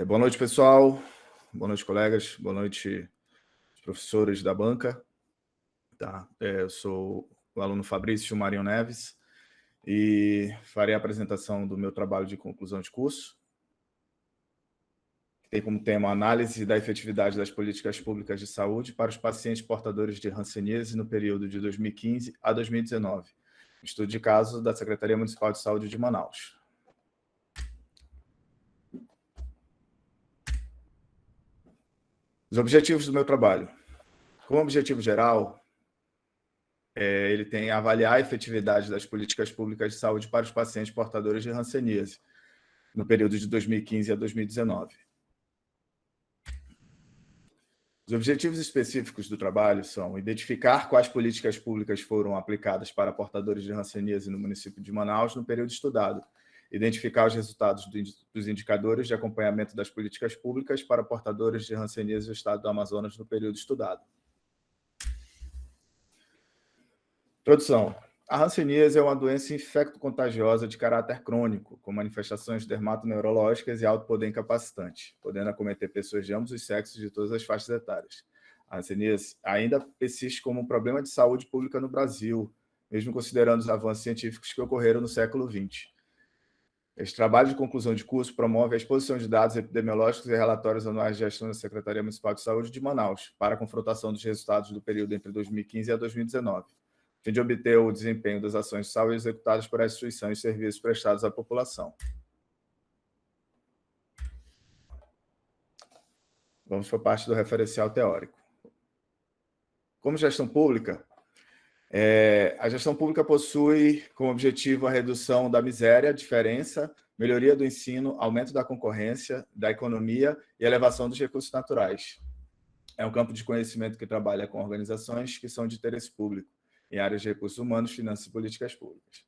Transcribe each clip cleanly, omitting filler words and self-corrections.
Boa noite, pessoal. Boa noite, colegas. Boa noite, professores da banca. Eu sou o aluno Fabrício Marinho Neves e farei a apresentação do meu trabalho de conclusão de curso, que tem como tema a análise da efetividade das políticas públicas de saúde para os pacientes portadores de hanseníase no período de 2015 a 2019. Estudo de caso da Secretaria Municipal de Saúde de Manaus. Os objetivos do meu trabalho. Como objetivo geral, ele tem avaliar a efetividade das políticas públicas de saúde para os pacientes portadores de hanseníase no período de 2015 a 2019. Os objetivos específicos do trabalho são identificar quais políticas públicas foram aplicadas para portadores de hanseníase no município de Manaus no período estudado, identificar os resultados dos indicadores de acompanhamento das políticas públicas para portadores de hanseníase do estado do Amazonas no período estudado. Introdução. A hanseníase é uma doença infecto-contagiosa de caráter crônico, com manifestações dermatoneurológicas e alto poder incapacitante, podendo acometer pessoas de ambos os sexos de todas as faixas etárias. A hanseníase ainda persiste como um problema de saúde pública no Brasil, mesmo considerando os avanços científicos que ocorreram no século XX. Este trabalho de conclusão de curso promove a exposição de dados epidemiológicos e relatórios anuais de gestão da Secretaria Municipal de Saúde de Manaus, para a confrontação dos resultados do período entre 2015 e 2019. A fim de obter o desempenho das ações de saúde executadas por essa instituição e serviços prestados à população. Vamos para a parte do referencial teórico. Como gestão pública, a gestão pública possui como objetivo a redução da miséria, diferença, melhoria do ensino, aumento da concorrência, da economia e elevação dos recursos naturais. É um campo de conhecimento que trabalha com organizações que são de interesse público, em áreas de recursos humanos, finanças e políticas públicas.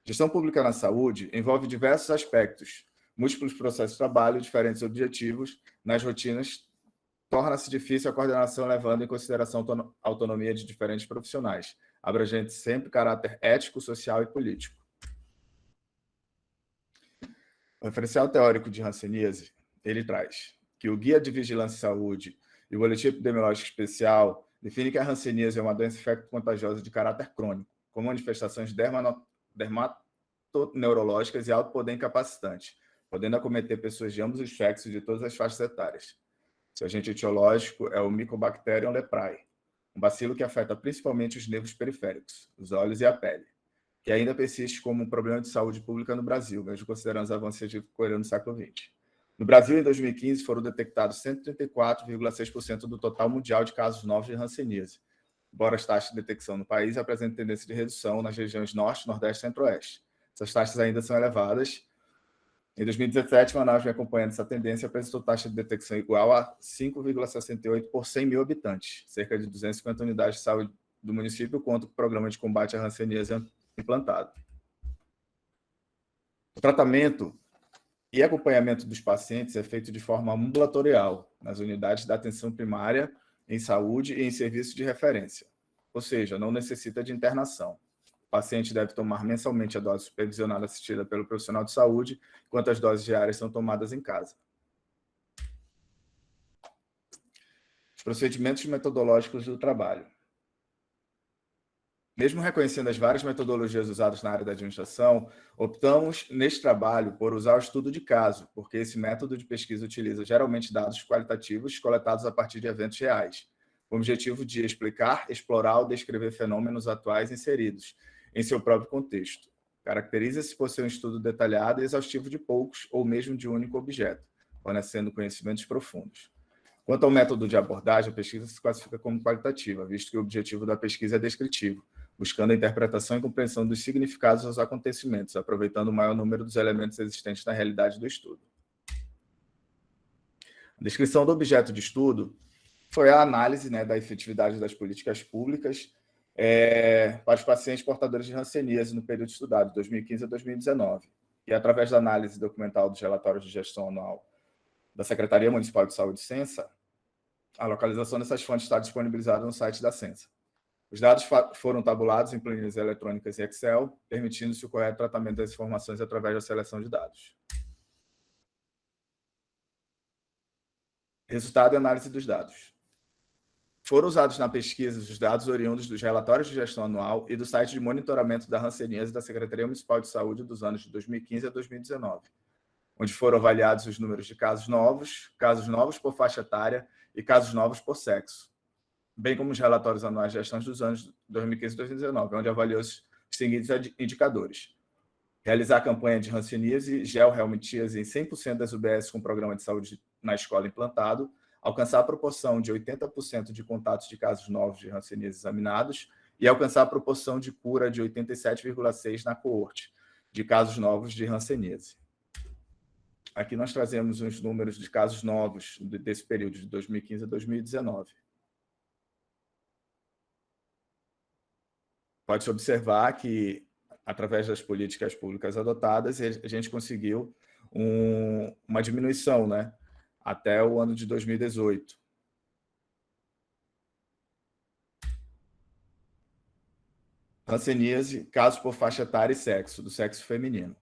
Gestão pública na saúde envolve diversos aspectos, múltiplos processos de trabalho, diferentes objetivos nas rotinas, torna-se difícil a coordenação levando em consideração a autonomia de diferentes profissionais, abrangente sempre caráter ético, social e político. O referencial teórico de hanseníase, ele traz que o Guia de Vigilância em Saúde e o Boletim Epidemiológico Especial define que a hanseníase é uma doença infecto-contagiosa de caráter crônico, com manifestações dermatoneurológicas e alto poder incapacitante, podendo acometer pessoas de ambos os sexos de todas as faixas etárias. Seu agente etiológico é o Mycobacterium leprae, um bacilo que afeta principalmente os nervos periféricos, os olhos e a pele, que ainda persiste como um problema de saúde pública no Brasil, mesmo considerando os avanços que ocorreram no século XX. No Brasil, em 2015, foram detectados 134,6% do total mundial de casos novos de hanseníase, embora as taxas de detecção no país apresentem tendência de redução nas regiões Norte, Nordeste e Centro-Oeste. Essas taxas ainda são elevadas. Em 2017, Manaus vem acompanhando essa tendência e apresentou taxa de detecção igual a 5,68 por 100 mil habitantes, cerca de 250 unidades de saúde do município, contra o programa de combate à hanseníase implantado. O tratamento e acompanhamento dos pacientes é feito de forma ambulatorial, nas unidades da atenção primária, em saúde e em serviços de referência, ou seja, não necessita de internação. O paciente deve tomar mensalmente a dose supervisionada assistida pelo profissional de saúde, enquanto as doses diárias são tomadas em casa. Os procedimentos metodológicos do trabalho. Mesmo reconhecendo as várias metodologias usadas na área da administração, optamos, neste trabalho, por usar o estudo de caso, porque esse método de pesquisa utiliza geralmente dados qualitativos coletados a partir de eventos reais, com o objetivo de explicar, explorar ou descrever fenômenos atuais inseridos em seu próprio contexto. Caracteriza-se por ser um estudo detalhado e exaustivo de poucos ou mesmo de um único objeto, fornecendo conhecimentos profundos. Quanto ao método de abordagem, a pesquisa se classifica como qualitativa, visto que o objetivo da pesquisa é descritivo, buscando a interpretação e compreensão dos significados dos acontecimentos, aproveitando o maior número dos elementos existentes na realidade do estudo. A descrição do objeto de estudo foi a análise da efetividade das políticas públicas para os pacientes portadores de hanseníase no período estudado, de 2015 a 2019. E, através da análise documental dos relatórios de gestão anual da Secretaria Municipal de Saúde, Censa, a localização dessas fontes está disponibilizada no site da Censa. Os dados foram tabulados em planilhas eletrônicas e Excel, permitindo-se o correto tratamento das informações através da seleção de dados. Resultado e análise dos dados. Foram usados na pesquisa os dados oriundos dos relatórios de gestão anual e do site de monitoramento da hanseníase da Secretaria Municipal de Saúde dos anos de 2015 a 2019, onde foram avaliados os números de casos novos por faixa etária e casos novos por sexo, bem como os relatórios anuais de gestão dos anos 2015 e 2019, onde avaliou os seguintes indicadores: realizar a campanha de hanseníase, gel-helmintíase em 100% das UBS com programa de saúde na escola implantado, alcançar a proporção de 80% de contatos de casos novos de hanseníase examinados e alcançar a proporção de cura de 87,6% na coorte de casos novos de hanseníase. Aqui nós trazemos os números de casos novos desse período de 2015 a 2019. Pode-se observar que, através das políticas públicas adotadas, a gente conseguiu uma diminuição, né, até o ano de 2018. Hanseníase, casos por faixa etária e sexo, do sexo feminino.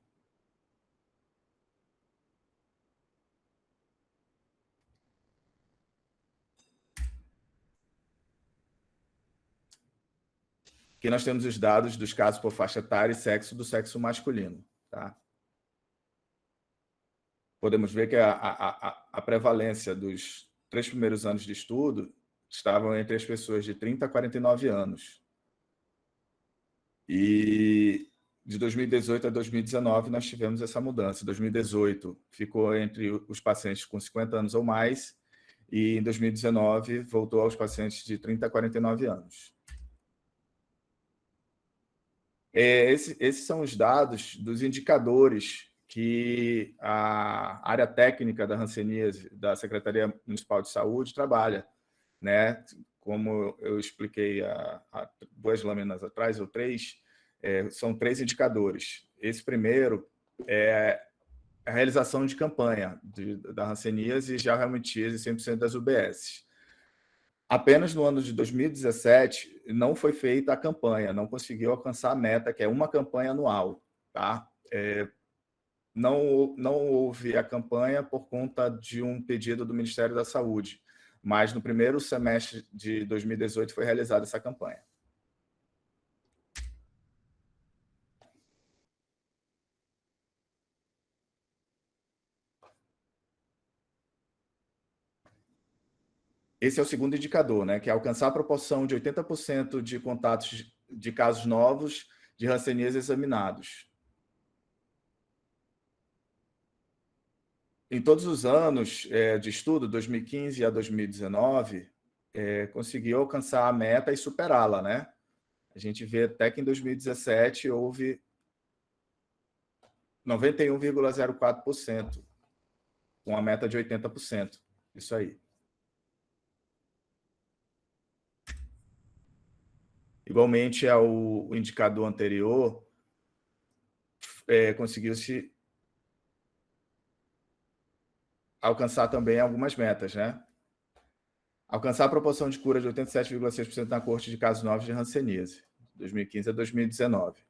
Aqui nós temos os dados dos casos por faixa etária e sexo do sexo masculino. Tá? Podemos ver que a prevalência dos 3 primeiros anos de estudo estavam entre as pessoas de 30 a 49 anos. E de 2018 a 2019 nós tivemos essa mudança. Em 2018 ficou entre os pacientes com 50 anos ou mais, e em 2019 voltou aos pacientes de 30 a 49 anos. Esses são os dados dos indicadores que a área técnica da hanseníase da Secretaria Municipal de Saúde trabalha, né? Como eu expliquei há 2 lâminas atrás, ou 3, são 3 indicadores. Esse primeiro é a realização de campanha da hanseníase e gel-helmintíase 100% das UBS. Apenas no ano de 2017 não foi feita a campanha, não conseguiu alcançar a meta, que é uma campanha anual. Tá? Não houve a campanha por conta de um pedido do Ministério da Saúde, mas no primeiro semestre de 2018 foi realizada essa campanha. Esse é o segundo indicador, né, que é alcançar a proporção de 80% de contatos de casos novos de hanseníase examinados. Em todos os anos de estudo, 2015 a 2019, conseguiu alcançar a meta e superá-la, né? A gente vê até que em 2017 houve 91,04%, com a meta de 80%. Isso aí. Igualmente ao indicador anterior, conseguiu-se alcançar também algumas metas, né? Alcançar a proporção de cura de 87,6% na coorte de casos novos de hanseníase, 2015 a 2019.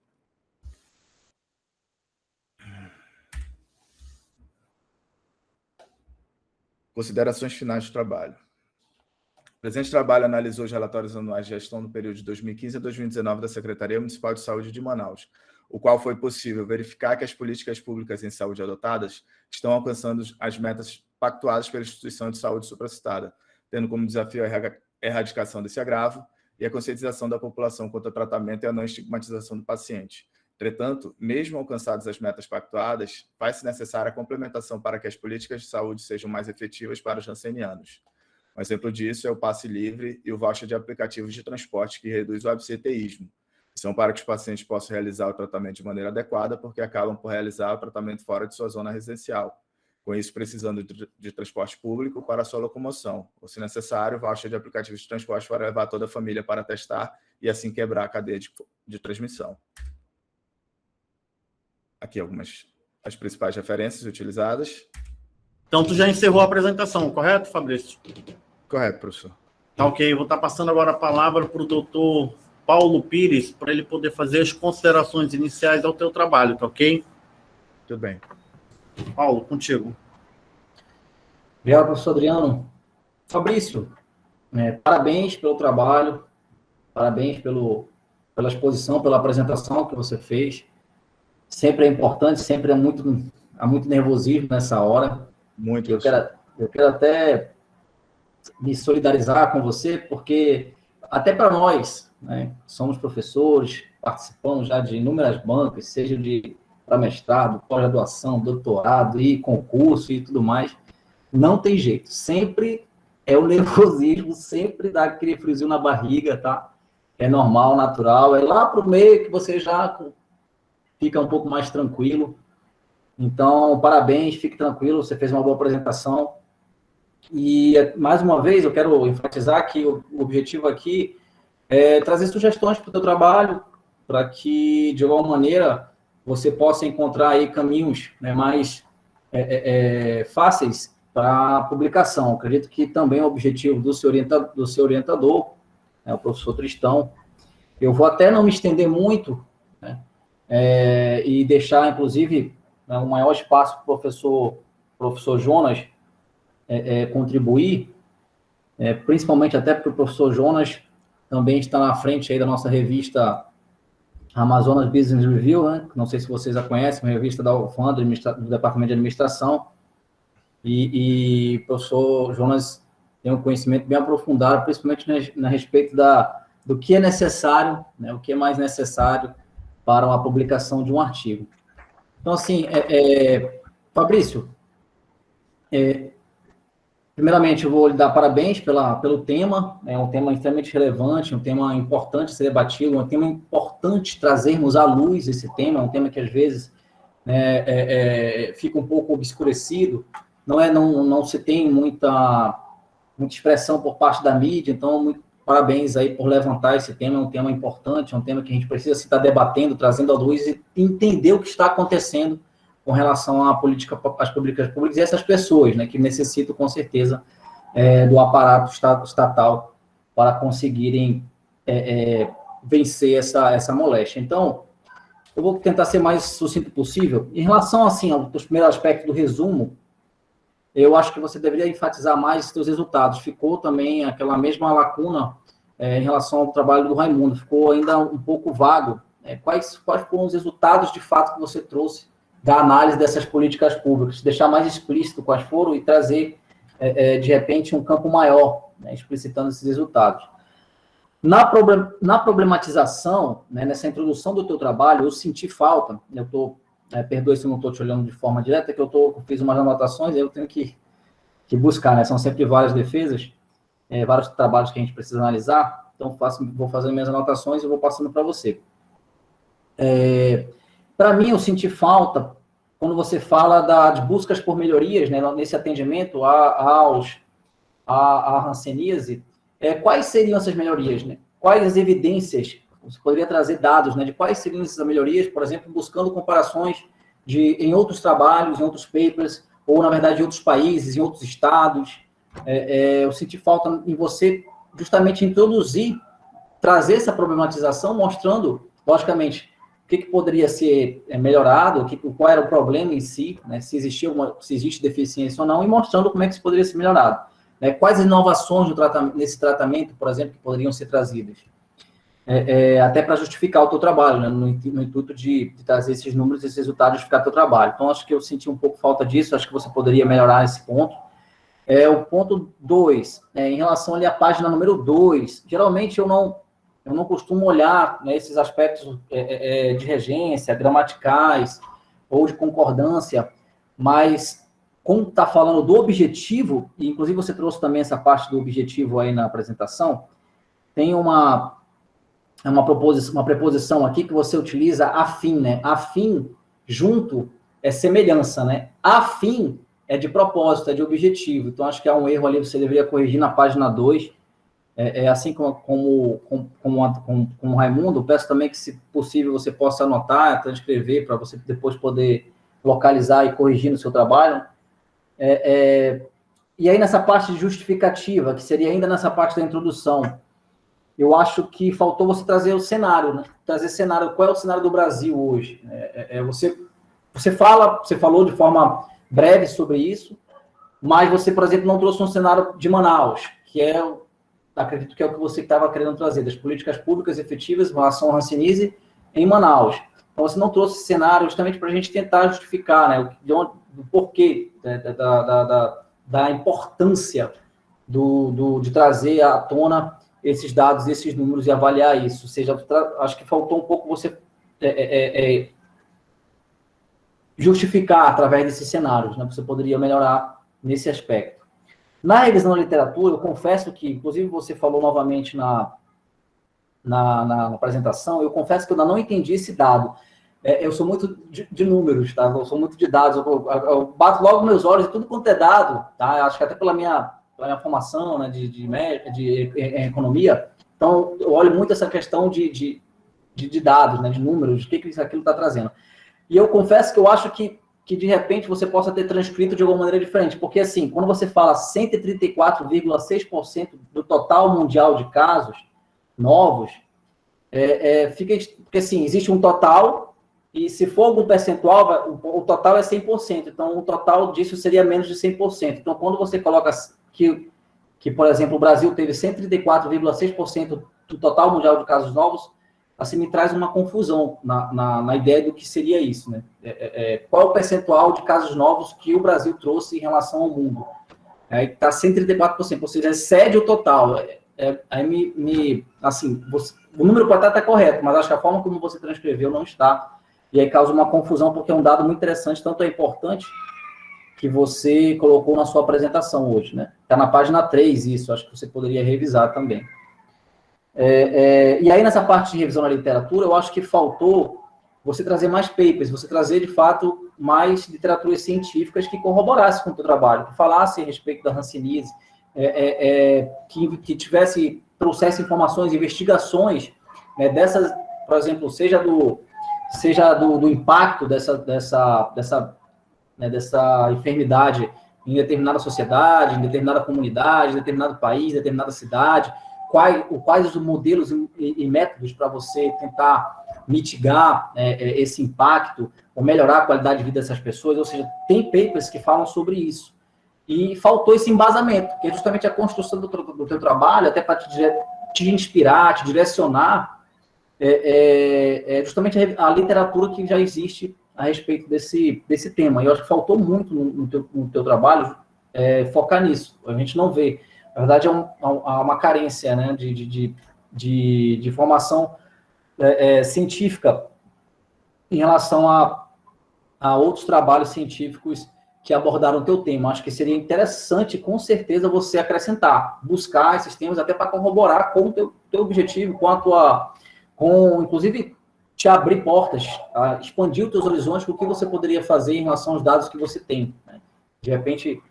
Considerações finais do trabalho. O presente trabalho analisou os relatórios anuais de gestão no período de 2015 a 2019 da Secretaria Municipal de Saúde de Manaus, o qual foi possível verificar que as políticas públicas em saúde adotadas estão alcançando as metas pactuadas pela instituição de saúde supracitada, tendo como desafio a erradicação desse agravo e a conscientização da população quanto ao tratamento e a não estigmatização do paciente. Entretanto, mesmo alcançadas as metas pactuadas, faz-se necessária a complementação para que as políticas de saúde sejam mais efetivas para os hansenianos. Um exemplo disso é o passe livre e o voucher de aplicativos de transporte que reduz o absenteísmo. São para que os pacientes possam realizar o tratamento de maneira adequada, porque acabam por realizar o tratamento fora de sua zona residencial, com isso precisando de transporte público para sua locomoção, ou, se necessário, voucher de aplicativos de transporte para levar toda a família para testar e assim quebrar a cadeia de transmissão. Aqui as principais referências utilizadas. Então, tu já encerrou a apresentação, correto, Fabrício? Correto, professor. Tá, ok. Vou estar passando agora a palavra para o doutor Paulo Pires, para ele poder fazer as considerações iniciais ao teu trabalho, tá ok? Tudo bem. Paulo, contigo. Obrigado, professor Adriano. Fabrício, parabéns pelo trabalho, parabéns pela exposição, pela apresentação que você fez. Sempre é importante, sempre há muito nervosismo nessa hora. Muito. Eu quero até me solidarizar com você, porque até para nós, né, somos professores, participamos já de inúmeras bancas, seja para mestrado, pós-graduação, doutorado e concurso e tudo mais, não tem jeito. Sempre é o nervosismo, sempre dá aquele friozinho na barriga, tá? É normal, natural. É lá para o meio que você já fica um pouco mais tranquilo. Então, parabéns, fique tranquilo, você fez uma boa apresentação. E, mais uma vez, eu quero enfatizar que o objetivo aqui é trazer sugestões para o teu trabalho, para que, de alguma maneira, você possa encontrar aí caminhos, né, mais fáceis para a publicação. Acredito que também é o objetivo do seu orientador, né, o professor Tristão. Eu vou até não me estender muito, né, e deixar, inclusive, um maior espaço para o professor Jonas contribuir, principalmente até porque o professor Jonas também está na frente aí da nossa revista Amazonas Business Review, né? Não sei se vocês a conhecem, uma revista da UFAM, do Departamento de Administração, e o professor Jonas tem um conhecimento bem aprofundado, principalmente a respeito do que é necessário, né? O que é mais necessário para a publicação de um artigo. Então, assim, Fabrício, primeiramente, eu vou lhe dar parabéns pelo tema, é um tema extremamente relevante, um tema importante ser debatido, um tema importante trazermos à luz esse tema, é um tema que, às vezes, fica um pouco obscurecido, não se tem muita expressão por parte da mídia, então, parabéns aí por levantar esse tema, é um tema importante, é um tema que a gente precisa estar debatendo, trazendo à luz e entender o que está acontecendo com relação às políticas públicas e essas pessoas, né, que necessitam, com certeza, do aparato estatal para conseguirem vencer essa moléstia. Então, eu vou tentar ser mais sucinto possível. Em relação, assim, aos primeiros aspectos do resumo, eu acho que você deveria enfatizar mais os seus resultados. Ficou também aquela mesma lacuna em relação ao trabalho do Raimundo, ficou ainda um pouco vago. Quais foram os resultados, de fato, que você trouxe da análise dessas políticas públicas, deixar mais explícito quais foram e trazer, de repente, um campo maior, né, explicitando esses resultados. Na problematização, né, nessa introdução do teu trabalho, eu senti falta, perdoe se eu não estou te olhando de forma direta, que eu fiz umas anotações e eu tenho que buscar, né, são sempre várias defesas, vários trabalhos que a gente precisa analisar, então vou fazer minhas anotações e vou passando para você. Para mim, eu senti falta quando você fala das buscas por melhorias, né, nesse atendimento à hanseníase. Quais seriam essas melhorias? Né? Quais as evidências? Você poderia trazer dados, né, de quais seriam essas melhorias, por exemplo, buscando comparações em outros trabalhos, em outros papers, ou, na verdade, em outros países, em outros estados. Eu senti falta em você justamente introduzir, trazer essa problematização, mostrando, logicamente, o que poderia ser melhorado, qual era o problema em si, né, se existe deficiência ou não, e mostrando como é que isso poderia ser melhorado. Né, quais inovações nesse tratamento, por exemplo, que poderiam ser trazidas. Até para justificar o teu trabalho, né, no intuito de trazer esses números, esses resultados, justificar o teu trabalho. Então, acho que eu senti um pouco falta disso, acho que você poderia melhorar esse ponto. O ponto 2, em relação ali à página número 2, geralmente eu não costumo olhar, né, esses aspectos de regência, gramaticais ou de concordância, mas como está falando do objetivo, e inclusive você trouxe também essa parte do objetivo aí na apresentação, tem uma preposição aqui que você utiliza afim, né? Afim, junto, é semelhança, né? Afim é de propósito, é de objetivo. Então, acho que há um erro ali, você deveria corrigir na página 2, assim como o Raimundo, peço também que, se possível, você possa anotar, transcrever, para você depois poder localizar e corrigir no seu trabalho. E aí, nessa parte de justificativa, que seria ainda nessa parte da introdução, eu acho que faltou você trazer o cenário, né? Trazer cenário, qual é o cenário do Brasil hoje? Você falou de forma breve sobre isso, mas você, por exemplo, não trouxe um cenário de Manaus, que acredito que é o que você estava querendo trazer, das políticas públicas efetivas em relação ao hanseníase em Manaus. Então, você não trouxe esse cenário justamente para a gente tentar justificar, né, do porquê da importância de trazer à tona esses dados, esses números e avaliar isso. Ou seja, acho que faltou um pouco você justificar através desses cenários, né? Você poderia melhorar nesse aspecto. Na revisão da literatura, eu confesso que, inclusive você falou novamente na apresentação, eu confesso que eu ainda não entendi esse dado. Eu sou muito de números, tá? Eu sou muito de dados, eu bato logo meus olhos e tudo quanto é dado, tá? Acho que até pela minha formação, né, de economia, então eu olho muito essa questão de dados, né, de números, de que aquilo está trazendo. E eu confesso que eu acho que de repente você possa ter transcrito de alguma maneira diferente, porque assim, quando você fala 134,6% do total mundial de casos novos, porque assim, existe um total, e se for algum percentual, o total é 100%, então o total disso seria menos de 100%. Então, quando você coloca que por exemplo, o Brasil teve 134,6% do total mundial de casos novos, assim, me traz uma confusão na ideia do que seria isso, né? Qual é o percentual de casos novos que o Brasil trouxe em relação ao mundo? Está 134%, ou seja, excede o total. Aí assim, o número pode estar correto, mas acho que a forma como você transcreveu não está, e aí causa uma confusão, porque é um dado muito interessante, tanto é importante que você colocou na sua apresentação hoje, né? Está na página 3 isso, acho que você poderia revisar também. E aí, nessa parte de revisão da literatura, eu acho que faltou você trazer mais papers, você trazer, de fato, mais literaturas científicas que corroborassem com o teu trabalho, que falasse a respeito da hanseníase, que trouxesse informações, investigações, né, dessas, por exemplo, seja do impacto dessa enfermidade em determinada sociedade, em determinada comunidade, em determinado país, em determinada cidade, quais os modelos e métodos para você tentar mitigar esse impacto ou melhorar a qualidade de vida dessas pessoas. Ou seja, tem papers que falam sobre isso. E faltou esse embasamento, que é justamente a construção do teu trabalho, até para te inspirar, te direcionar, justamente a literatura que já existe a respeito desse tema. E eu acho que faltou muito no teu trabalho focar nisso. A gente não vê. Na verdade, há uma carência, né, de formação científica em relação a outros trabalhos científicos que abordaram o teu tema. Acho que seria interessante, com certeza, você acrescentar, buscar esses temas até para corroborar com o teu objetivo, inclusive, te abrir portas, expandir os teus horizontes, o que você poderia fazer em relação aos dados que você tem, né? De repente,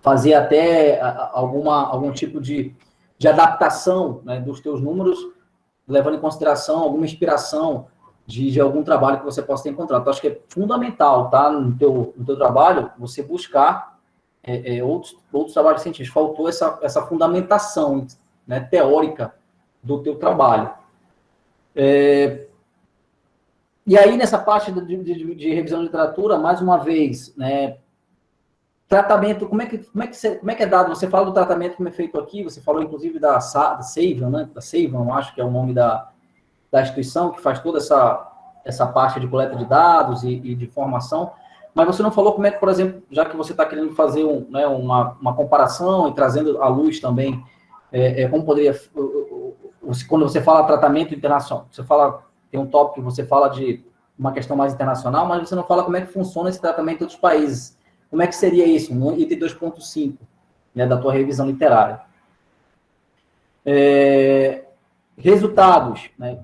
fazer até algum tipo de adaptação, né, dos teus números, levando em consideração alguma inspiração de algum trabalho que você possa ter encontrado. Então, acho que é fundamental, tá, no teu trabalho, você buscar outros trabalhos científicos. Faltou essa fundamentação, né, teórica do teu trabalho. E aí, nessa parte de revisão de literatura, mais uma vez, né, tratamento, como é que é dado? Você fala do tratamento como é feito aqui, você falou, inclusive, da Savion, né? Da Savion, acho que é o nome da instituição que faz toda essa parte de coleta de dados e de formação, mas você não falou como é que, por exemplo, já que você está querendo fazer uma comparação e trazendo à luz também, como poderia, quando você fala tratamento internacional, tem um tópico que você fala de uma questão mais internacional, mas você não fala como é que funciona esse tratamento em outros países. Como é que seria isso, no item 2.5, né, da tua revisão literária? Resultados, né?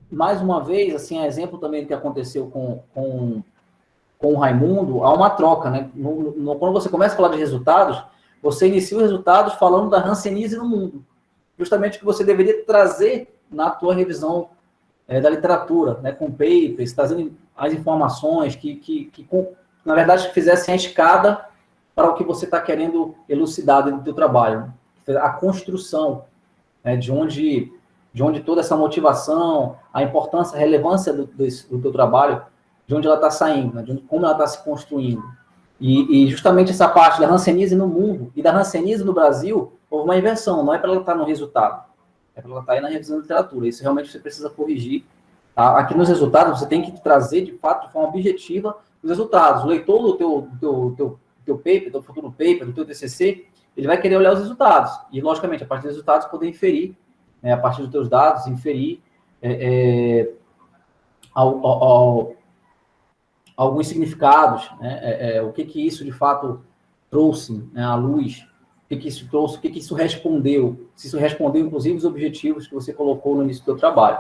Mais uma vez, assim, exemplo também do que aconteceu com o Raimundo, há uma troca, né? Quando você começa a falar de resultados, você inicia os resultados falando da hanseníase no mundo. Justamente o que você deveria trazer na tua revisão da literatura, né? Com papers, trazendo as informações que na verdade, que fizessem a escada para o que você está querendo elucidar dentro do teu trabalho. A construção, né, de onde toda essa motivação, a importância, a relevância do teu trabalho, de onde ela está saindo, né, como ela está se construindo. E justamente essa parte da hanseníase no mundo e da hanseníase no Brasil, houve uma inversão, não é para ela estar no resultado, é para ela estar aí na revisão da literatura. Isso realmente você precisa corrigir. Tá? Aqui nos resultados, você tem que trazer, de fato, de forma objetiva, os resultados. O leitor do teu paper, do futuro paper, do teu TCC, ele vai querer olhar os resultados. E, logicamente, a partir dos resultados, poder inferir, né, a partir dos teus dados, inferir alguns significados, né, o que isso, de fato, trouxe, né, à luz, o que isso trouxe, o que isso respondeu, se isso respondeu, inclusive, os objetivos que você colocou no início do teu trabalho.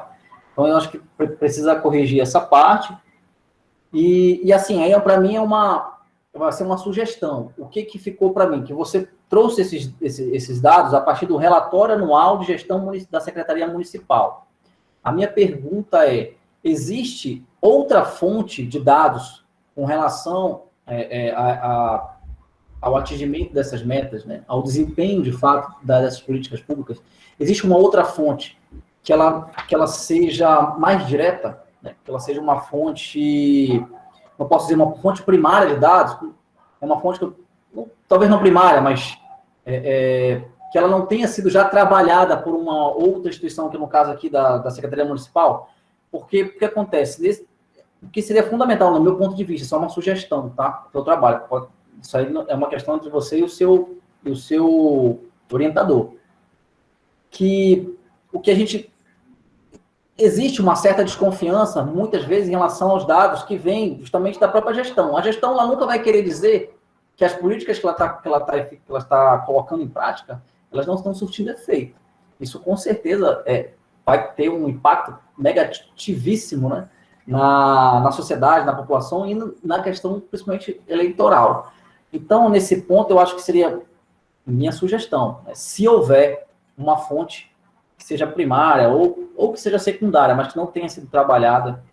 Então, eu acho que precisa corrigir essa parte. E assim, aí para mim vai ser uma sugestão. O que ficou para mim? Que você trouxe esses dados a partir do relatório anual de gestão da Secretaria Municipal. A minha pergunta é, existe outra fonte de dados com relação ao atingimento dessas metas, né, ao desempenho, de fato, dessas políticas públicas? Existe uma outra fonte que ela seja mais direta, né, que ela seja uma fonte, não posso dizer uma fonte primária de dados, é uma fonte que, talvez não primária, mas que ela não tenha sido já trabalhada por uma outra instituição, que no caso aqui da Secretaria Municipal, porque o que acontece? O que seria fundamental, no meu ponto de vista, só uma sugestão, tá? Do trabalho. Isso aí é uma questão entre você e o seu orientador. Que o que a gente... Existe uma certa desconfiança, muitas vezes, em relação aos dados que vêm justamente da própria gestão. A gestão ela nunca vai querer dizer que as políticas que ela está colocando em prática, elas não estão surtindo efeito. Isso, com certeza, vai ter um impacto negativíssimo, né, na sociedade, na população e na questão, principalmente, eleitoral. Então, nesse ponto, eu acho que seria minha sugestão, né, se houver uma fonte que seja primária ou que seja secundária, mas que não tenha sido trabalhada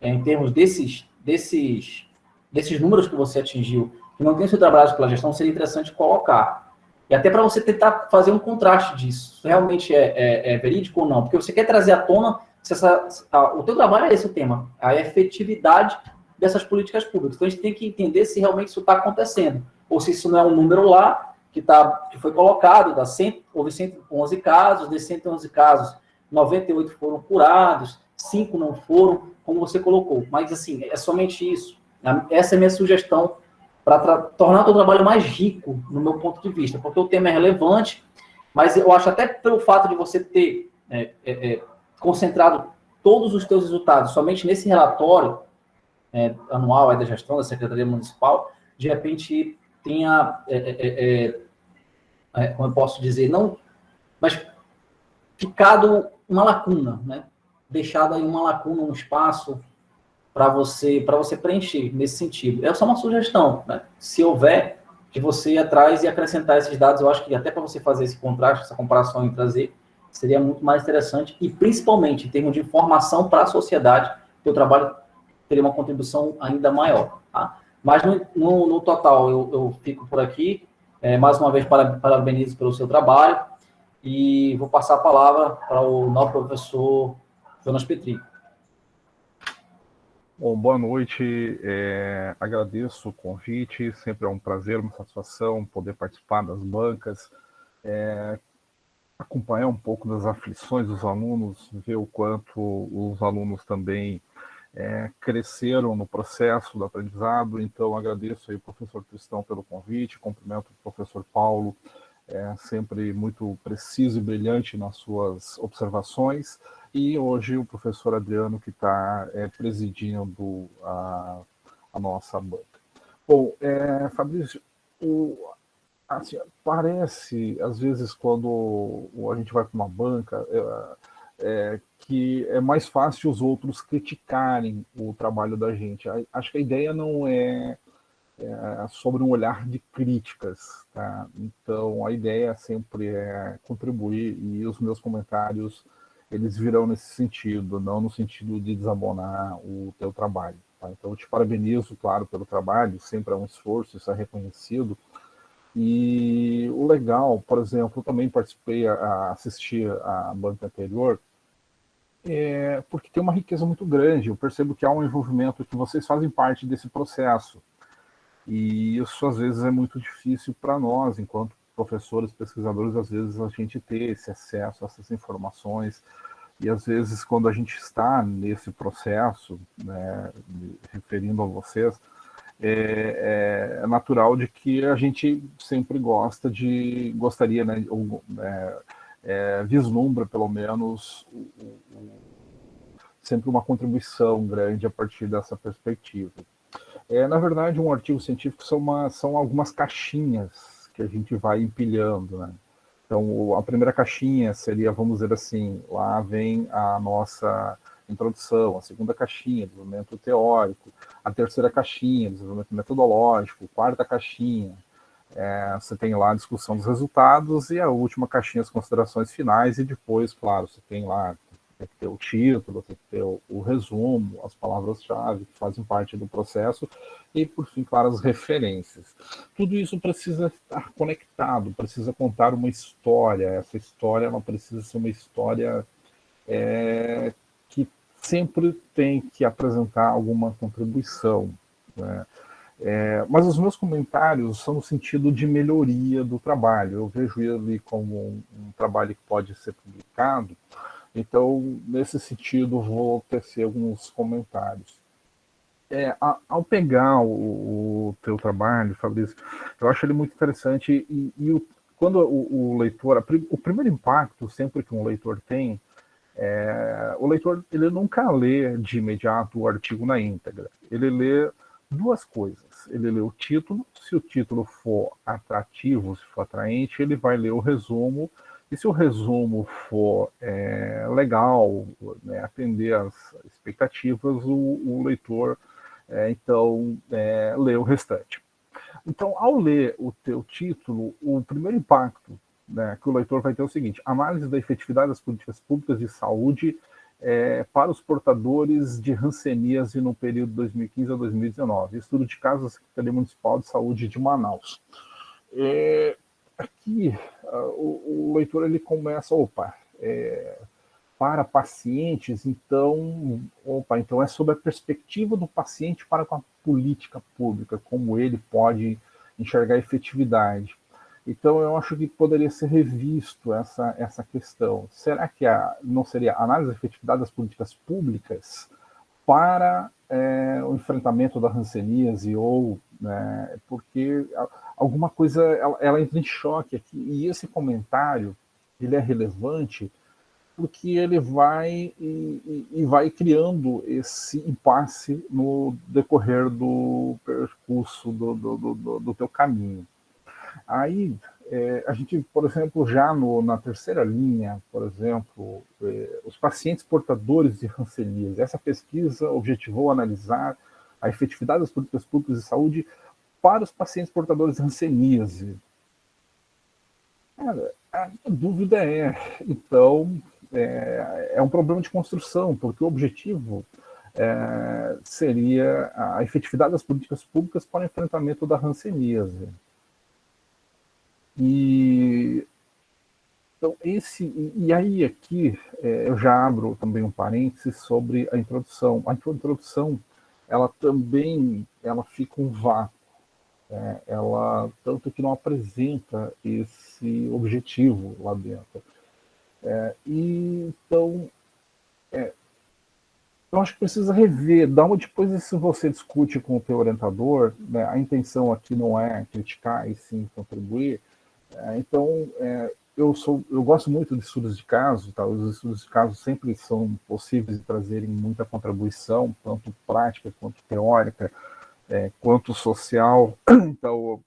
em termos desses números que você atingiu, que não tenham sido trabalhados pela gestão, seria interessante colocar. E até para você tentar fazer um contraste disso. Se realmente é verídico ou não. Porque você quer trazer à tona, o teu trabalho é esse o tema, a efetividade dessas políticas públicas. Então, a gente tem que entender se realmente isso está acontecendo. Ou se isso não é um número lá, que foi colocado, houve 111 casos, desses 111 casos, 98 foram curados, 5 não foram, como você colocou. Mas, assim, é somente isso. Essa é a minha sugestão para tornar o teu trabalho mais rico, no meu ponto de vista, porque o tema é relevante, mas eu acho até pelo fato de você ter concentrado todos os teus resultados somente nesse relatório anual da gestão da Secretaria Municipal, de repente tenha, como eu posso dizer, não, mas ficado uma lacuna, né? Deixado aí uma lacuna, um espaço para você preencher nesse sentido. É só uma sugestão, né? Se houver, de você ir atrás e acrescentar esses dados, eu acho que até para você fazer esse contraste, essa comparação e trazer, seria muito mais interessante e, principalmente, em termos de informação para a sociedade, que o trabalho teria uma contribuição ainda maior, tá? Mas, no total, eu fico por aqui. Mais uma vez, parabenizo pelo seu trabalho e vou passar a palavra para o nosso professor Jonas Petri. Bom, boa noite. Agradeço o convite. Sempre é um prazer, uma satisfação poder participar das bancas, acompanhar um pouco das aflições dos alunos, ver o quanto os alunos também cresceram no processo do aprendizado. Então, agradeço aí o professor Tristão pelo convite, cumprimento o professor Paulo, sempre muito preciso e brilhante nas suas observações, e hoje o professor Adriano, que está presidindo a nossa banca. Bom, Fabrício, assim, parece, às vezes, quando a gente vai para uma banca, que é mais fácil os outros criticarem o trabalho da gente. Acho que a ideia não é sobre um olhar de críticas, tá? Então, a ideia sempre é contribuir, e os meus comentários, eles virão nesse sentido, não no sentido de desabonar o teu trabalho, tá? Então, eu te parabenizo, claro, pelo trabalho, sempre é um esforço, isso é reconhecido. E o legal, por exemplo, eu também assisti a banca anterior, porque tem uma riqueza muito grande. Eu percebo que há um envolvimento, que vocês fazem parte desse processo. E isso, às vezes, é muito difícil para nós, enquanto professores, pesquisadores, às vezes a gente ter esse acesso a essas informações. E, às vezes, quando a gente está nesse processo, né, me referindo a vocês, é natural de que a gente sempre gostaria, né, ou, vislumbra, pelo menos, sempre uma contribuição grande a partir dessa perspectiva. Na verdade, um artigo científico são algumas caixinhas que a gente vai empilhando, né? Então, a primeira caixinha seria, vamos dizer assim, lá vem a nossa introdução, a segunda caixinha, desenvolvimento teórico, a terceira caixinha, desenvolvimento metodológico, quarta caixinha, você tem lá a discussão dos resultados e a última caixinha, as considerações finais, e depois, claro, você tem lá, tem que ter o título, tem que ter o resumo, as palavras-chave que fazem parte do processo e, por fim, claro, as referências. Tudo isso precisa estar conectado, precisa contar uma história. Essa história ela precisa ser uma história que sempre tem que apresentar alguma contribuição, né? Mas os meus comentários são no sentido de melhoria do trabalho. Eu vejo ele como um trabalho que pode ser publicado, então, nesse sentido, vou tecer alguns comentários. Ao pegar o teu trabalho, Fabrício, eu acho ele muito interessante quando o leitor, o primeiro impacto sempre que um leitor tem, o leitor ele nunca lê de imediato o artigo na íntegra. Ele lê duas coisas. Ele lê o título, se o título for atrativo, se for atraente, ele vai ler o resumo, e se o resumo for legal, né, atender às expectativas, o leitor então lê o restante. Então, ao ler o teu título, o primeiro impacto, né, que o leitor vai ter é o seguinte: análise da efetividade das políticas públicas de saúde para os portadores de hanseníase no período 2015 a 2019. Estudo de casos da Secretaria Municipal de Saúde de Manaus. Aqui, o leitor ele começa, para pacientes, então é sobre a perspectiva do paciente para com a política pública, como ele pode enxergar a efetividade. Então, eu acho que poderia ser revisto essa questão. Será que não seria a análise da efetividade das políticas públicas para o enfrentamento da hanseníase, ou né, porque alguma coisa ela entra em choque aqui, e esse comentário ele é relevante porque ele vai vai criando esse impasse no decorrer do percurso do teu caminho. Aí, a gente, por exemplo, já na terceira linha, por exemplo, os pacientes portadores de hanseníase. Essa pesquisa objetivou analisar a efetividade das políticas públicas de saúde para os pacientes portadores de hanseníase. A dúvida então, é um problema de construção, porque o objetivo seria a efetividade das políticas públicas para o enfrentamento da hanseníase. Então, aí aqui eu já abro também um parênteses sobre a introdução. A introdução, ela também fica um vácuo. Tanto que não apresenta esse objetivo lá dentro. Então, eu acho que precisa rever, depois se você discute com o teu orientador, né, a intenção aqui não é criticar e sim contribuir. Então, eu gosto muito de estudos de caso, tá? Os estudos de caso sempre são possíveis de trazerem muita contribuição, tanto prática quanto teórica, quanto social. Então,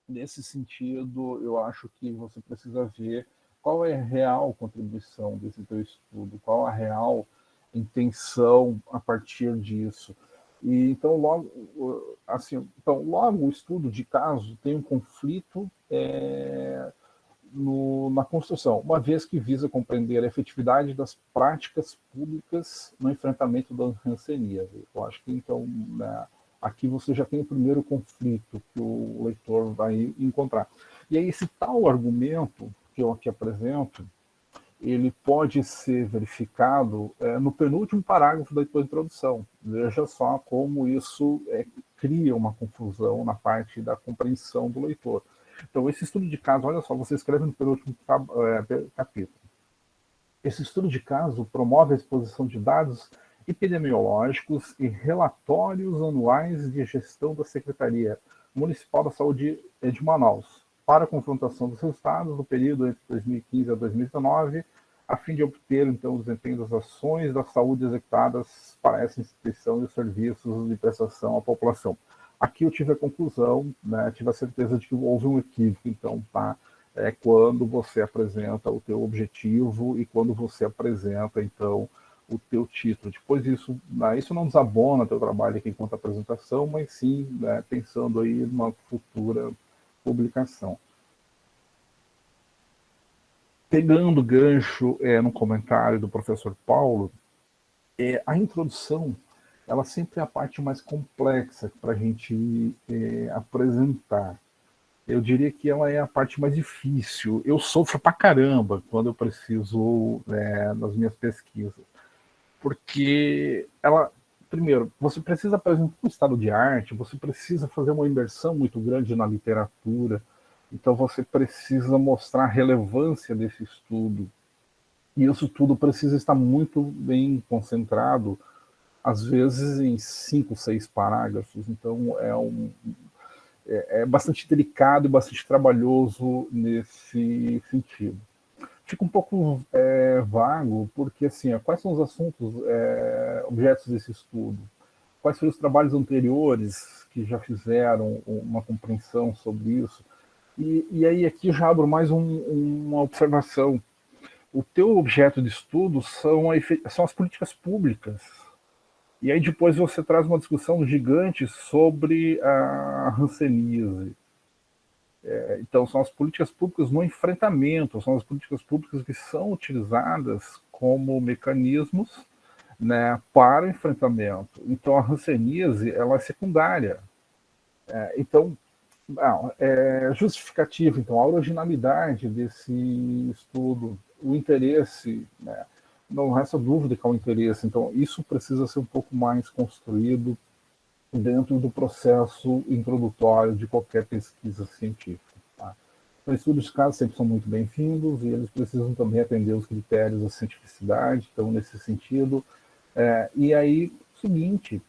nesse sentido, eu acho que você precisa ver qual é a real contribuição desse teu estudo, qual a real intenção a partir disso. E então logo o estudo de caso tem um conflito na construção, uma vez que visa compreender a efetividade das práticas públicas no enfrentamento da hanseníase. Eu acho que então, né, aqui você já tem o primeiro conflito que o leitor vai encontrar. E aí esse tal argumento que eu aqui apresento, ele pode ser verificado no penúltimo parágrafo da tua introdução. Veja só como isso cria uma confusão na parte da compreensão do leitor. Então, esse estudo de caso, olha só, você escreve no penúltimo capítulo. Esse estudo de caso promove a exposição de dados epidemiológicos e relatórios anuais de gestão da Secretaria Municipal da Saúde de Manaus, para a confrontação dos resultados do período entre 2015 a 2019, a fim de obter, então, o desempenho das ações da saúde executadas para essa instituição e os serviços de prestação à população. Aqui eu tive a conclusão, né, tive a certeza de que houve um equívoco, então, tá? Quando você apresenta o teu objetivo e quando você apresenta, então, o teu título. Depois isso não desabona teu trabalho aqui enquanto apresentação, mas sim, né, pensando aí numa futura publicação. Pegando gancho no comentário do professor Paulo, a introdução, ela sempre é a parte mais complexa para a gente apresentar. Eu diria que ela é a parte mais difícil. Eu sofro pra caramba quando eu preciso nas minhas pesquisas. Porque ela, primeiro, você precisa apresentar um estado de arte, você precisa fazer uma imersão muito grande na literatura, então você precisa mostrar a relevância desse estudo. E isso tudo precisa estar muito bem concentrado, às vezes em 5, 6 parágrafos. Então é bastante delicado e bastante trabalhoso nesse sentido. Fica um pouco vago, porque assim, quais são os assuntos, objetos desse estudo? Quais foram os trabalhos anteriores que já fizeram uma compreensão sobre isso? E aí aqui eu já abro mais uma observação. O teu objeto de estudo são as políticas públicas. E aí depois você traz uma discussão gigante sobre a hanseníase. Então, são as políticas públicas no enfrentamento, são as políticas públicas que são utilizadas como mecanismos, né, para o enfrentamento. Então, a hanseníase, ela é secundária. Então, justificativa, então, a originalidade desse estudo, o interesse, né, não resta dúvida que há um interesse. Então, isso precisa ser um pouco mais construído dentro do processo introdutório de qualquer pesquisa científica. Tá? Então, estudos de caso sempre são muito bem-vindos e eles precisam também atender os critérios da cientificidade, então, nesse sentido. E aí, seguinte,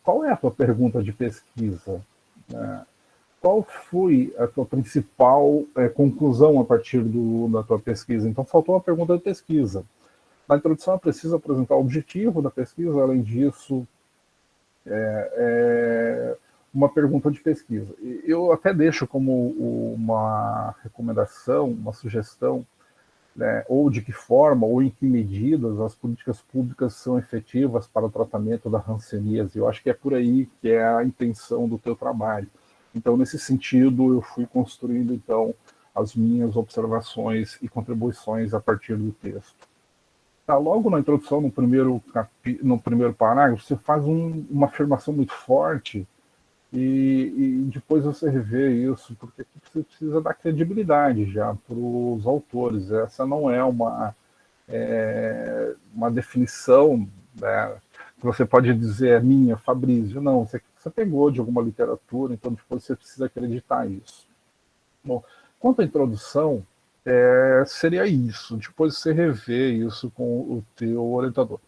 qual é a tua pergunta de pesquisa? Qual foi a tua principal conclusão a partir da tua pesquisa? Então, faltou uma pergunta de pesquisa. Na introdução, é preciso apresentar o objetivo da pesquisa, além disso, uma pergunta de pesquisa. Eu até deixo como uma recomendação, uma sugestão, né, ou de que forma, ou em que medidas as políticas públicas são efetivas para o tratamento da hanseníase. Eu acho que é por aí que é a intenção do teu trabalho. Então, nesse sentido, eu fui construindo, então, as minhas observações e contribuições a partir do texto. Logo na introdução, no primeiro parágrafo, você faz uma afirmação muito forte e depois você revê isso, porque aqui você precisa dar credibilidade já para os autores. Essa não é uma definição, né, que você pode dizer minha, Fabrício. Não, você pegou de alguma literatura, então depois você precisa acreditar isso. Bom, quanto à introdução, seria isso. Depois você revê isso com o teu orientador.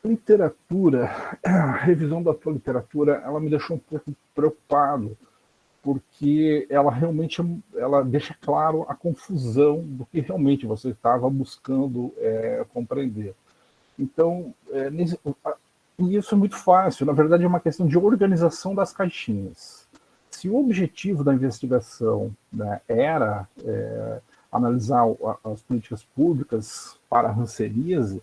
Literatura, a revisão da tua literatura, ela me deixou um pouco preocupado, porque ela realmente deixa claro a confusão do que realmente você estava buscando compreender. Então, e isso é muito fácil. Na verdade, é uma questão de organização das caixinhas. Se o objetivo da investigação, né, era analisar as políticas públicas para a hanseníase,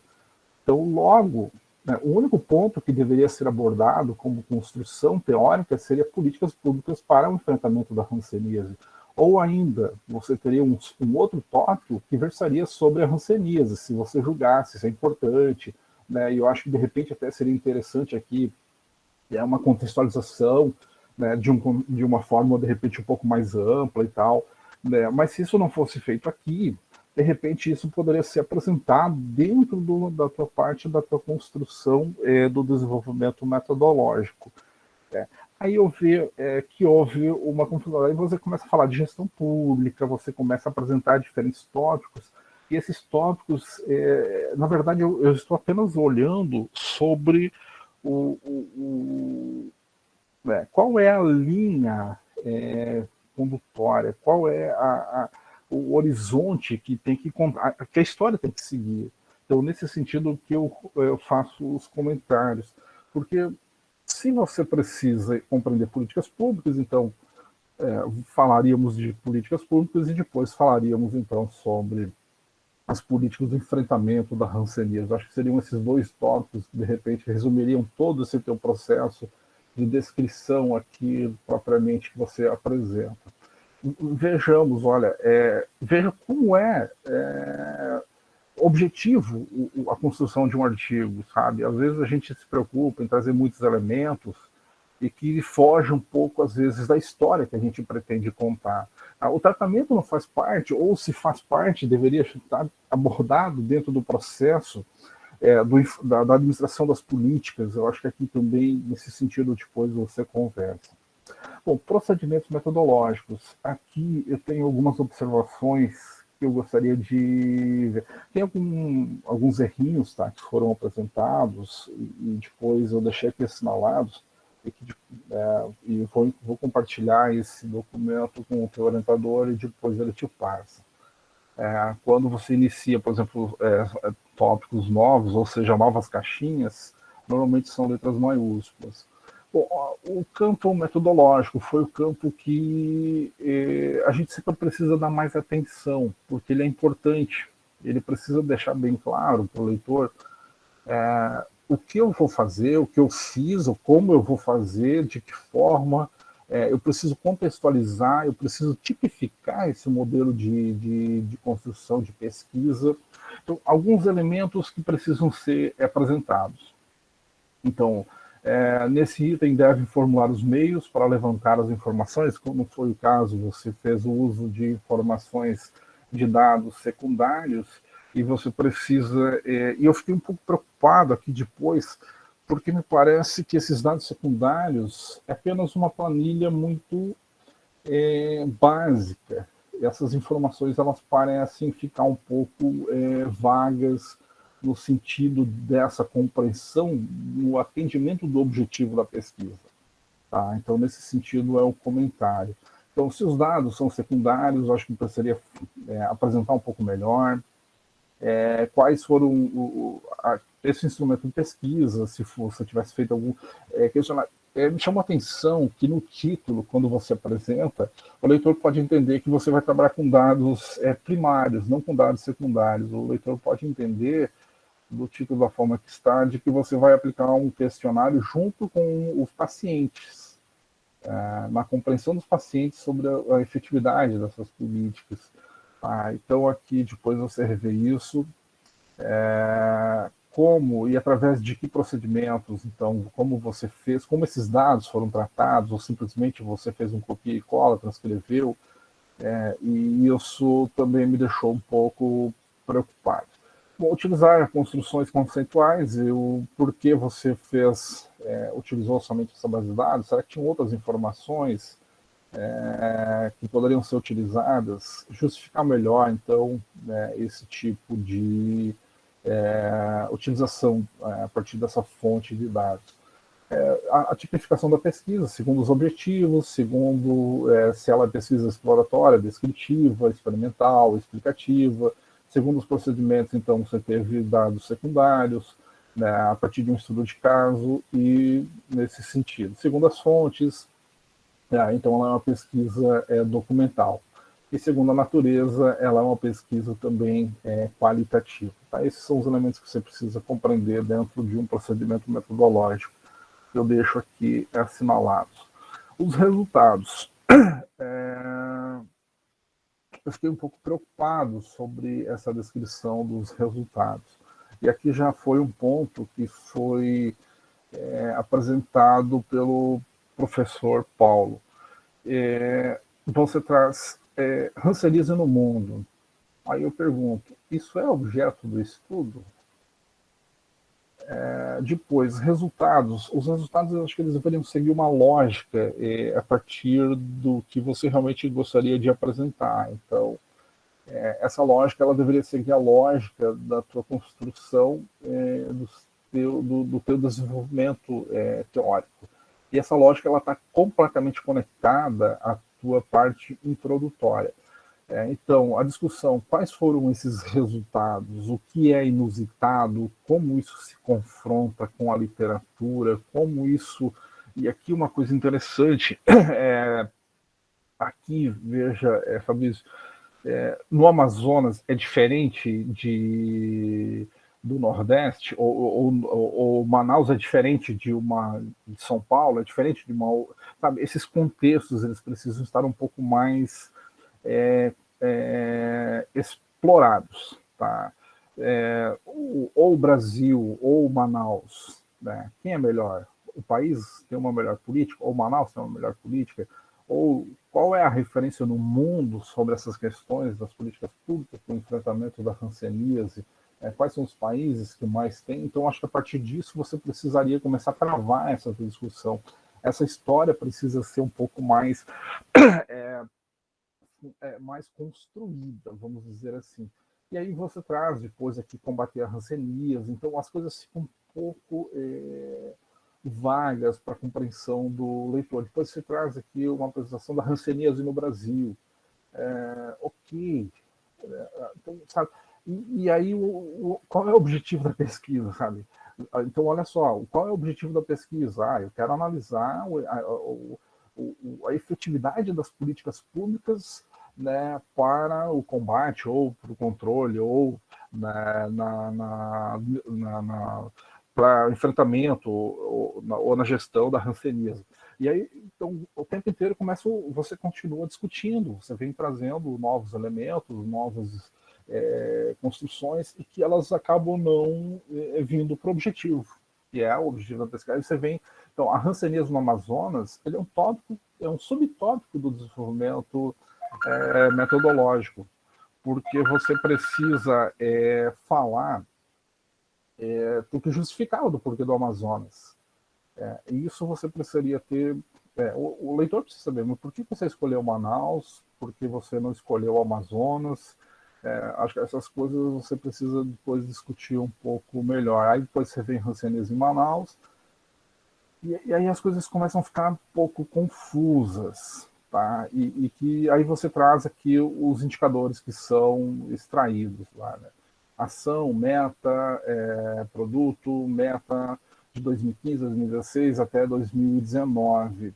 então, logo, né, o único ponto que deveria ser abordado como construção teórica seria políticas públicas para o enfrentamento da hanseníase. Ou ainda, você teria um outro tópico que versaria sobre a hanseníase, se você julgasse, isso é importante, né, e eu acho que, de repente, até seria interessante aqui uma contextualização, né, de uma forma, de repente, um pouco mais ampla e tal, né? Mas se isso não fosse feito aqui, de repente isso poderia ser apresentado dentro da tua parte da tua construção do desenvolvimento metodológico. Aí eu vi que houve uma confusão. Aí você começa a falar de gestão pública, você começa a apresentar diferentes tópicos, e esses tópicos, na verdade, eu estou apenas olhando sobre qual é a linha condutória, qual é o horizonte que tem que a história tem que seguir. Então, nesse sentido que eu faço os comentários, porque se você precisa compreender políticas públicas, então falaríamos de políticas públicas e depois falaríamos então sobre as políticas de enfrentamento da hanseníase. Acho que seriam esses dois tópicos que de repente resumiriam todo esse teu processo de descrição aqui propriamente que você apresenta. Vejamos, olha, veja como objetivo a construção de um artigo, sabe? Às vezes a gente se preocupa em trazer muitos elementos e que foge um pouco, às vezes, da história que a gente pretende contar. O tratamento não faz parte, ou se faz parte, deveria estar abordado dentro do processo da administração das políticas. Eu acho que aqui também, nesse sentido, depois você conversa. Bom, procedimentos metodológicos. Aqui eu tenho algumas observações que eu gostaria de ver. Tem alguns errinhos, tá, que foram apresentados e depois eu deixei aqui assinalados e vou compartilhar esse documento com o teu orientador e depois ele te passa. Quando você inicia, por exemplo, tópicos novos, ou seja, novas caixinhas, normalmente são letras maiúsculas. Bom, o campo metodológico foi o campo que a gente sempre precisa dar mais atenção, porque ele é importante. Ele precisa deixar bem claro para o leitor o que eu vou fazer, o que eu fiz, ou como eu vou fazer, de que forma. Eu preciso contextualizar, eu preciso tipificar esse modelo de construção, de pesquisa. Então, alguns elementos que precisam ser apresentados. Então, nesse item devem formular os meios para levantar as informações, como foi o caso, você fez o uso de informações de dados secundários, e você precisa... e eu fiquei um pouco preocupado aqui depois, porque me parece que esses dados secundários é apenas uma planilha muito básica. Essas informações, elas parecem ficar um pouco vagas no sentido dessa compreensão, no atendimento do objetivo da pesquisa. Tá? Então, nesse sentido, é o comentário. Então, se os dados são secundários, eu acho que precisaria apresentar um pouco melhor. Quais foram esse instrumento de pesquisa, se você tivesse feito algum questionário. Me chamou a atenção que no título, quando você apresenta, o leitor pode entender que você vai trabalhar com dados primários, não com dados secundários. O leitor pode entender, do título da forma que está, de que você vai aplicar um questionário junto com os pacientes, na compreensão dos pacientes sobre a efetividade dessas políticas. Então, aqui, depois você revê isso, como e através de que procedimentos, então, como você fez, como esses dados foram tratados, ou simplesmente você fez um copia e cola, transcreveu, e isso também me deixou um pouco preocupado. Bom, utilizar construções conceituais, por que você utilizou somente essa base de dados? Será que tinham outras informações que poderiam ser utilizadas? Justificar melhor, então, esse tipo de utilização a partir dessa fonte de dados. A tipificação da pesquisa, segundo os objetivos, segundo se ela é pesquisa exploratória, descritiva, experimental, explicativa, segundo os procedimentos, então, você teve dados secundários, a partir de um estudo de caso, e nesse sentido. Segundo as fontes, então ela é uma pesquisa documental. E segundo a natureza, ela é uma pesquisa também qualitativa. Tá? Esses são os elementos que você precisa compreender dentro de um procedimento metodológico, que eu deixo aqui assinalados. Os resultados. Eu fiquei um pouco preocupado sobre essa descrição dos resultados. E aqui já foi um ponto que foi apresentado pelo professor Paulo. Você traz hanseníase no mundo. Aí eu pergunto, isso é objeto do estudo? Depois, resultados. Os resultados, eu acho que eles deveriam seguir uma lógica a partir do que você realmente gostaria de apresentar. Então, essa lógica, ela deveria seguir a lógica da tua construção do teu desenvolvimento teórico. E essa lógica, ela está completamente conectada à tua parte introdutória. Então, a discussão, quais foram esses resultados, o que é inusitado, como isso se confronta com a literatura, como isso... E aqui uma coisa interessante, aqui, veja, Fabrício, no Amazonas é diferente do Nordeste, ou Manaus é diferente de São Paulo, é diferente de uma... Sabe, esses contextos, eles precisam estar um pouco mais... explorados, tá? Ou o Brasil, ou Manaus, né? Quem é melhor? O país tem uma melhor política? Ou Manaus tem uma melhor política? Ou qual é a referência no mundo sobre essas questões das políticas públicas para o enfrentamento da hanseníase? Quais são os países que mais têm? Então, acho que a partir disso você precisaria começar a travar essa discussão. Essa história precisa ser um pouco mais... mais construída, vamos dizer assim. E aí você traz depois aqui combater a hanseníase, então as coisas ficam um pouco vagas para a compreensão do leitor. Depois você traz aqui uma apresentação da hanseníase no Brasil. Ok. Então, sabe? E aí, qual é o objetivo da pesquisa, sabe? Então, olha só, qual é o objetivo da pesquisa? Eu quero analisar a efetividade das políticas públicas, né, para o combate, ou para o controle, ou para o enfrentamento, ou na gestão da hanseníase. E aí, então, o tempo inteiro você continua discutindo, você vem trazendo novos elementos, novas construções, e que elas acabam não vindo para o objetivo, que é o objetivo da pesquisa. Aí você vem... Então, a hanseníase no Amazonas, ele é um subtópico do desenvolvimento metodológico, porque você precisa falar do que justificava do porquê do Amazonas. E isso você precisaria ter... o leitor precisa saber, mas por que você escolheu Manaus? Por que você não escolheu o Amazonas? Acho que essas coisas você precisa depois discutir um pouco melhor. Aí depois você vem hanseníase em Manaus, e aí as coisas começam a ficar um pouco confusas, tá? E que aí você traz aqui os indicadores que são extraídos lá, né? Ação, meta, produto, meta de 2015, 2016 até 2019.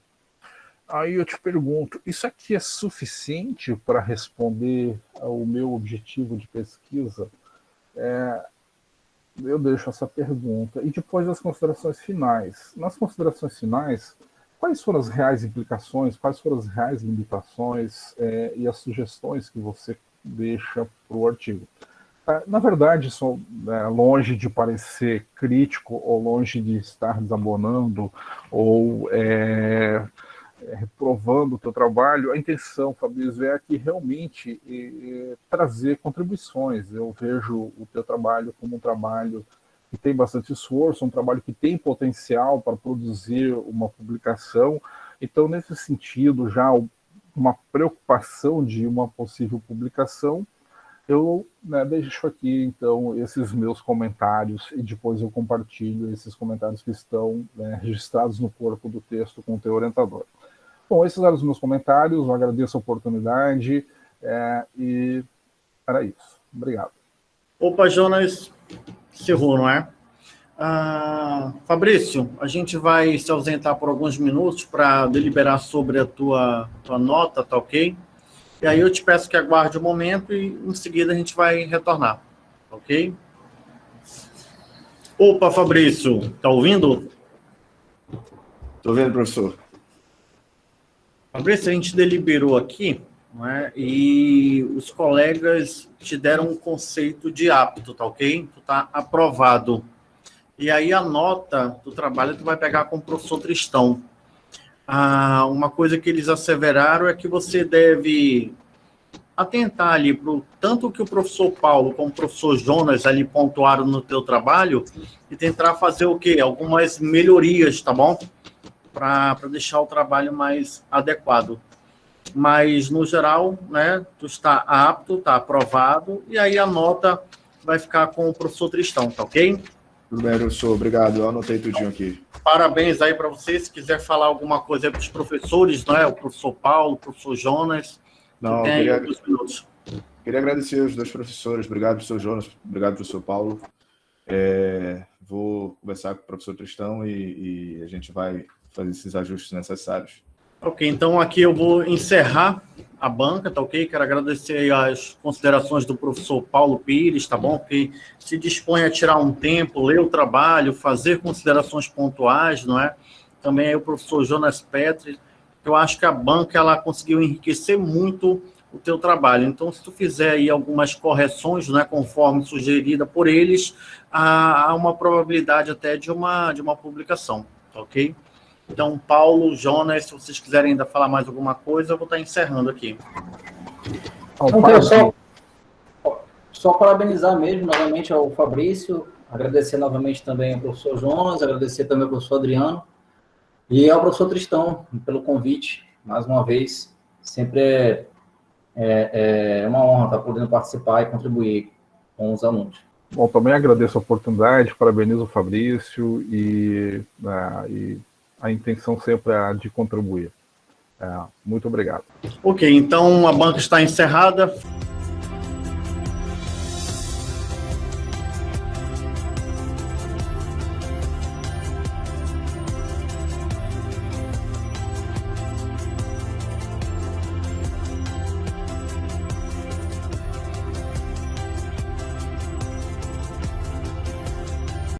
Aí eu te pergunto, isso aqui é suficiente para responder ao meu objetivo de pesquisa? Eu deixo essa pergunta. E depois as considerações finais. Nas considerações finais, quais foram as reais implicações, quais foram as reais limitações e as sugestões que você deixa para o artigo? Na verdade, sou longe de parecer crítico, ou longe de estar desabonando, ou reprovando o teu trabalho. A intenção, Fabrício, é aqui realmente trazer contribuições. Eu vejo o teu trabalho como um trabalho que tem bastante esforço, um trabalho que tem potencial para produzir uma publicação. Então, nesse sentido, já uma preocupação de uma possível publicação, eu deixo aqui, então, esses meus comentários, e depois eu compartilho esses comentários que estão registrados no corpo do texto com o teu orientador. Bom, esses eram os meus comentários, eu agradeço a oportunidade, e era isso. Obrigado. Opa, Jonas, encerrou, não é? Fabrício, a gente vai se ausentar por alguns minutos para deliberar sobre a tua nota, tá ok? E aí eu te peço que aguarde um momento e em seguida a gente vai retornar, ok? Opa, Fabrício, tá ouvindo? Estou ouvindo, professor. Fabrício, a gente deliberou aqui, não é? E os colegas te deram um conceito de apto, tá ok? Tu tá aprovado. E aí a nota do trabalho tu vai pegar com o professor Tristão. Uma coisa que eles asseveraram é que você deve atentar ali para tanto que o professor Paulo como o professor Jonas ali pontuaram no teu trabalho e tentar fazer o quê? Algumas melhorias, tá bom? Para deixar o trabalho mais adequado. Mas, no geral, né, tu está apto, está aprovado, e aí a nota vai ficar com o professor Tristão, tá ok? Tudo bem, professor, obrigado. Eu anotei tudinho aqui. Parabéns aí para você. Se quiser falar alguma coisa para os professores, né, o professor Paulo, o professor Jonas, Não, tem aí alguns minutos. Queria agradecer os dois professores. Obrigado, professor Jonas. Obrigado, professor Paulo. Vou conversar com o professor Tristão e a gente vai fazer esses ajustes necessários. Ok, então aqui eu vou encerrar a banca, tá ok? Quero agradecer as considerações do professor Paulo Pires, tá bom? Que se dispõe a tirar um tempo, ler o trabalho, fazer considerações pontuais, não é? Também aí o professor Jonas Petri. Eu acho que a banca, ela conseguiu enriquecer muito o teu trabalho. Então, se tu fizer aí algumas correções, né, conforme sugerida por eles, há uma probabilidade até de uma publicação, tá ok? Então, Paulo, Jonas, se vocês quiserem ainda falar mais alguma coisa, eu vou estar encerrando aqui. Só parabenizar mesmo, novamente, ao Fabrício, agradecer novamente também ao professor Jonas, agradecer também ao professor Adriano e ao professor Tristão pelo convite, mais uma vez. Sempre é uma honra estar podendo participar e contribuir com os alunos. Bom, também agradeço a oportunidade, parabenizo o Fabrício e a intenção sempre é de contribuir. Muito obrigado. Ok, então a banca está encerrada.